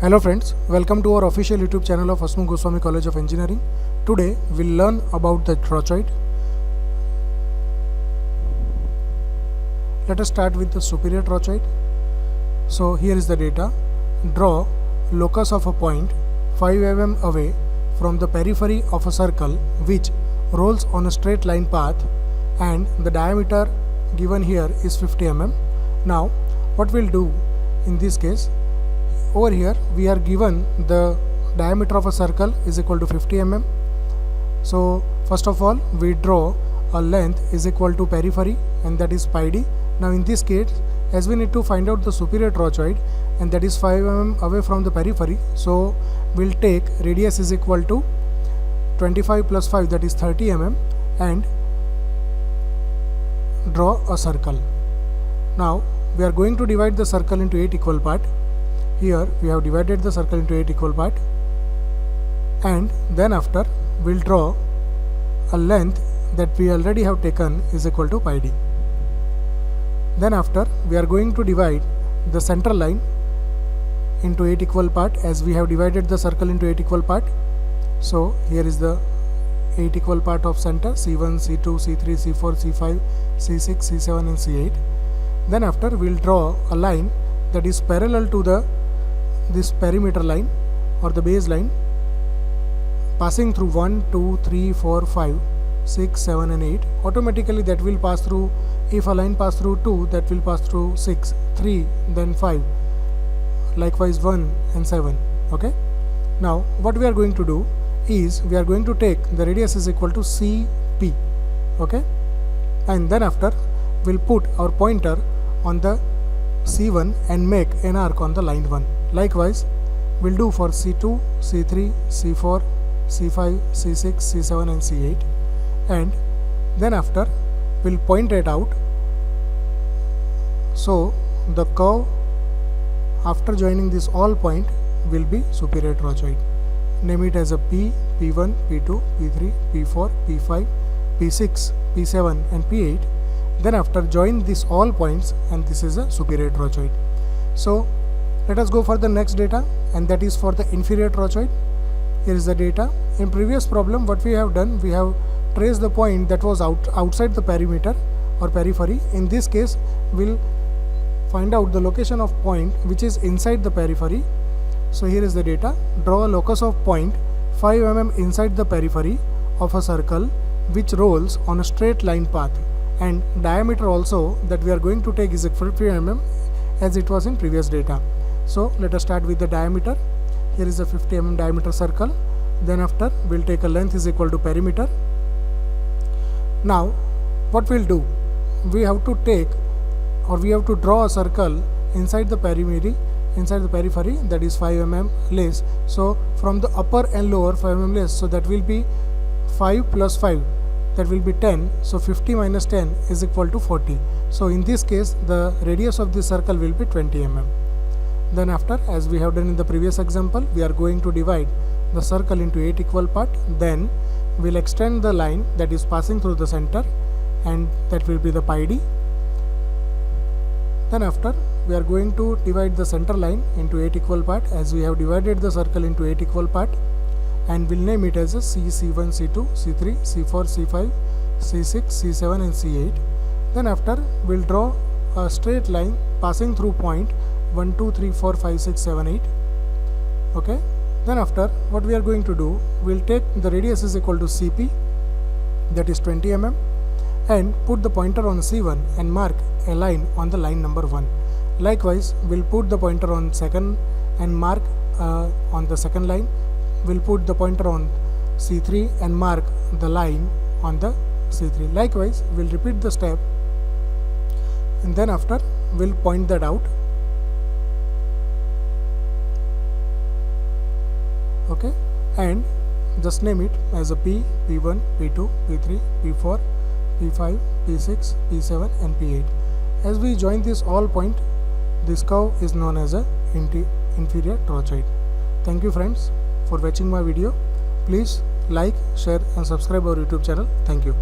Hello friends, welcome to our official YouTube channel of Asmu Goswami College of Engineering. Today we'll learn about the trochoid. Let us start with the superior trochoid. So here is the data. Draw locus of a point 5 mm away from the periphery of a circle which rolls on a straight line path, and the diameter given here is 50 mm. Now what we'll do in this case, over here we are given the diameter of a circle is equal to 50 mm. So first of all we draw a length is equal to periphery, and that is pi d. Now in this case, as we need to find out the superior trochoid, and that is 5 mm away from the periphery, so we'll take radius is equal to 25 plus 5, that is 30 mm, and draw a circle. Now we are going to divide the circle into 8 equal parts. Here we have divided the circle into 8 equal parts, and then after we'll draw a length that we already have taken is equal to pi d. Then after we are going to divide the center line into 8 equal parts, as we have divided the circle into 8 equal parts. So here is the 8 equal part of center: C1, C2, C3, C4, C5, C6, C7 and C8. Then after we'll draw a line that is parallel to this perimeter line or the base line, passing through 1, 2, 3, 4, 5, 6, 7 and 8. Automatically that will pass through, if a line pass through 2, that will pass through 6, 3, then 5, likewise 1 and 7. Okay. Now what we are going to do is we are going to take the radius is equal to CP. Okay, and then after we'll put our pointer on the C1 and make an arc on the line 1. Likewise we'll do for C2, C3, C4, C5, C6, C7 and C8, and then after we'll point it out. So the curve after joining this all point will be superior trochoid. Name it as a P, P1, P2, P3, P4, P5, P6, P7 and P8. Then after join these all points, and this is a superior trochoid. So let us go for the next data, and that is for the inferior trochoid. Here is the data. In previous problem what we have done, we have traced the point that was outside the perimeter or periphery. In this case we'll find out the location of point which is inside the periphery. So here is the data. Draw a locus of point 5 mm inside the periphery of a circle which rolls on a straight line path, and diameter also that we are going to take is 50 mm as it was in previous data. So let us start with the diameter. Here is a 50 mm diameter circle. Then after we'll take a length is equal to perimeter. Now what we'll do, we have to take, or we have to draw a circle inside the periphery, that is 5 mm less. So from the upper and lower 5 mm less, so that will be 5 plus 5, that will be 10. So 50 minus 10 is equal to 40. So in this case the radius of this circle will be 20 mm. Then after, as we have done in the previous example, we are going to divide the circle into 8 equal parts. Then we'll extend the line that is passing through the center, and that will be the pi d. Then after we are going to divide the center line into 8 equal parts, as we have divided the circle into 8 equal parts, and we'll name it as a C, C1, C2, C3, C4, C5, C6, C7 and C8. Then after we'll draw a straight line passing through point 1, 2, 3, 4, 5, 6, 7, 8. Okay. Then after what we are going to do, we'll take the radius is equal to CP, that is 20 mm, and put the pointer on C1 and mark a line on the line number 1. Likewise we'll put the pointer on second and mark on the second line. We'll put the pointer on C3 and mark the line on the C3. Likewise we'll repeat the step, and then after we'll point that out. Okay, and just name it as a P, P1, P2, P3, P4, P5, P6, P7 and P8. As we join this all point, this curve is known as a inferior trochoid. Thank you friends for watching my video. Please like, share and subscribe our YouTube channel. Thank you.